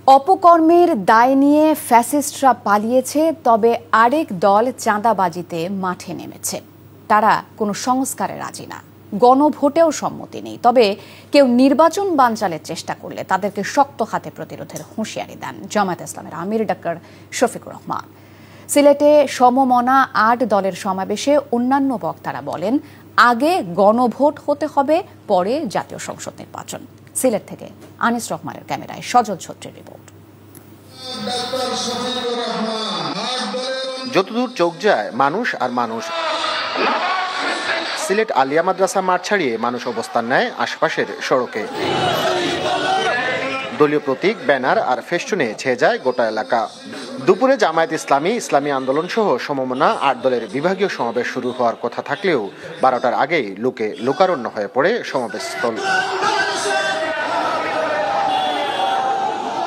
অপকর্মের দায় নিয়ে ফ্যাসিস্টরা পালিয়েছে, তবে আরেক দল চাঁদাবাজিতে মাঠে নেমেছে। তারা কোনো সংস্কারে রাজি না, গণভোটেও সম্মতি নেই। তবে কেউ নির্বাচন বানচালের চেষ্টা করলে তাদেরকে শক্ত হাতে প্রতিরোধের হুঁশিয়ারি দেন জামায়াত ইসলামের আমির ডাক্তার শফিকুর রহমান। সিলেটে সমমনা ৮ দলের সমাবেশে অন্যান্য বক্তারা বলেন, আগে গণভোট হতে হবে, পরে জাতীয় সংসদ নির্বাচন। সিলেট থেকে আনিস রহমানের ক্যামেরায় সজল ছত্রীর রিপোর্ট। যতদূর চোখ যায় মানুষ আর মানুষ। সিলেট আলিয়া মাদ্রাসা মাঠ ছাড়িয়ে মানুষ অবস্থান নেয় আশপাশের সড়কে। দলীয় প্রতীক, ব্যানার আর ফেস্টুনে ছেয়ে যায় গোটা এলাকা। দুপুরে জামায়াত ইসলামী আন্দোলন সহ সমমনা ৮ দলের বিভাগীয় সমাবেশ শুরু হওয়ার কথা থাকলেও ১২টার আগেই লোকারণ্য হয়ে পড়ে সমাবেশস্থল।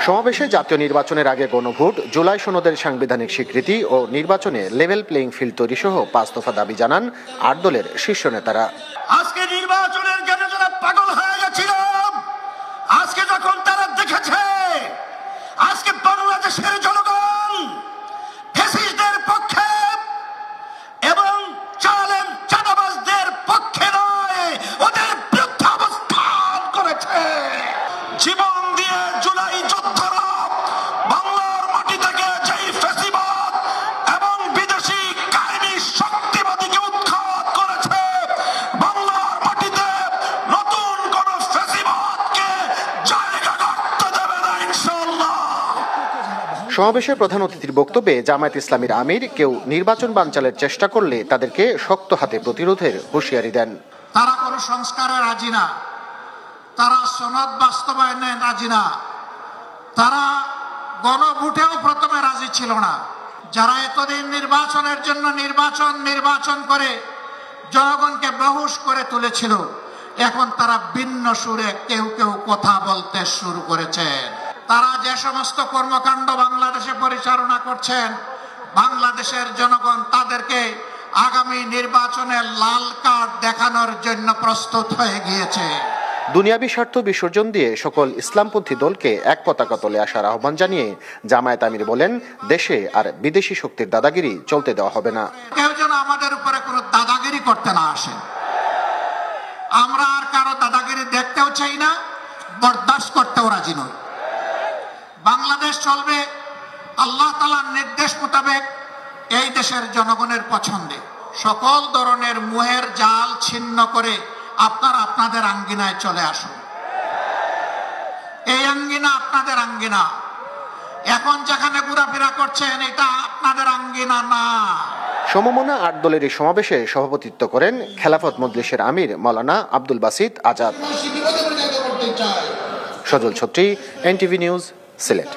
সমাবেশে জাতীয় নির্বাচনের আগে গণভোট, জুলাই সনদের সাংবিধানিক স্বীকৃতি ও নির্বাচনে লেভেল প্লেইং ফিল্ড তৈরি সহ ৫ দফা দাবি জানান ৮ দলের শীর্ষ নেতারা। আজকে নির্বাচনের জন্য যারা পাগল হয়ে গেছিল, আজকে যখন তারা দেখেছে আজকে বাংলাদেশের জনগণ ফ্যাসিস্টদের পক্ষে এবং চাঁদাবাজদের পক্ষে নয়, ওদের বিরুদ্ধে অবস্থান করেছে। জীবন দিয়ে জুলাই যোদ্ধারা বাংলার মাটি থেকে যেই ফ্যাসিবাদ এবং বিদেশি কাহিনী শক্তিবাদীকে উৎখাত করেছে, বাংলার মাটিতে নতুন কোন ফ্যাসিবাদকে জায়গা করতে দেবে না ইনশাআল্লাহ। সমাবেশে প্রধান অতিথির বক্তব্যে জামায়াত ইসলামীর আমির কেউ নির্বাচন বানচালের চেষ্টা করলে তাদেরকে শক্ত হাতে প্রতিরোধের হুঁশিয়ারি দেন। তারা কোনো সংস্কারে রাজি না, তারা সনদ বাস্তবায়নে রাজি না, তারা গণভোটেও প্রথমে রাজি ছিল না। যারা এতদিন নির্বাচনের জন্য নির্বাচন করে জনগণকে বেহুশ করে তুলেছিল, এখন তারা ভিন্ন সুরে কেউ কথা বলতে শুরু করেছেন। তারা যে সমস্ত কর্মকাণ্ড বাংলাদেশে পরিচালনা করছেন, বাংলাদেশের জনগণ তাদেরকে আগামী নির্বাচনে লাল কার্ড দেখানোর জন্য প্রস্তুত হয়ে গিয়েছে। দুনিয়াবী স্বার্থ বিসর্জন দিয়ে সকল ইসলামপন্থী দলকে এক পতাকা তলে আসার আহ্বান জানিয়ে জামায়াত আমির বলেন, দেশে আর বিদেশি শক্তির দাদাগিরি চলতে দেওয়া হবে না। কেউ যেন আমাদের উপরে কোনো দাদাগিরি করতে না আসে। আমরা আর কারো দাদাগিরি দেখতেও চাই না, বরদাস্ত করতেও রাজি নই। বাংলাদেশ চলবে আল্লাহ তাআলার নির্দেশ মোতাবেক, এই দেশের জনগণের পছন্দে। সকল ধরনের মোহের জাল ছিন্ন করে আপনারা আপনাদের আঙ্গিনায় চলে আসুন। এই আঙ্গিনা আপনাদের আঙ্গিনা। এখন যেখানে ঘোরাফেরা করছেন, এটা আপনাদের আঙ্গিনা না। সমমনা ৮ দলের এই সমাবেশে সভাপতিত্ব করেন খেলাফত মজলিসের আমির মাওলানা আব্দুল বাসিত আজাদ। সজল ছত্রী, এনটিভি নিউজ, সিলেট।